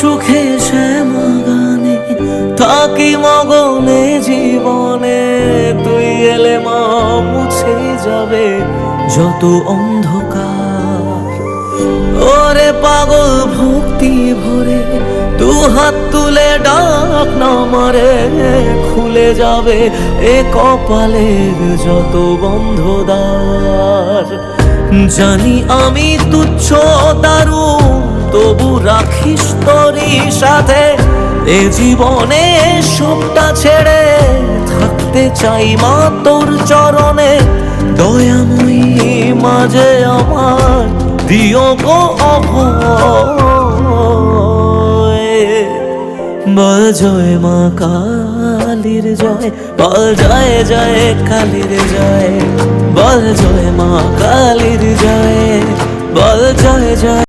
সুখে শ্যামা গানে থাকি মগনে জীবনে, তুই এলে মা মুছে যাবে যত অন্ধকার। ওরে পাগল ভক্তি ভরে দু হাত তুলে ডাক না মারে, খুলে যাবে এ কপালের যত বন্ধ দ্বার। জানি আমি তুচ্ছ দারুণ, তবু রাখিস তোরই সাথে এ জীবনে সবটা ছেড়ে থাকতে চাই মা তোর চরণে। দয়াময়ী মাঝে আমার দিও গো অভয়। বল জয় মা কালীর জয়, বল জয় জয় কালীর জয়, বল জয় মা কালীর জয়, বল জয় জয়।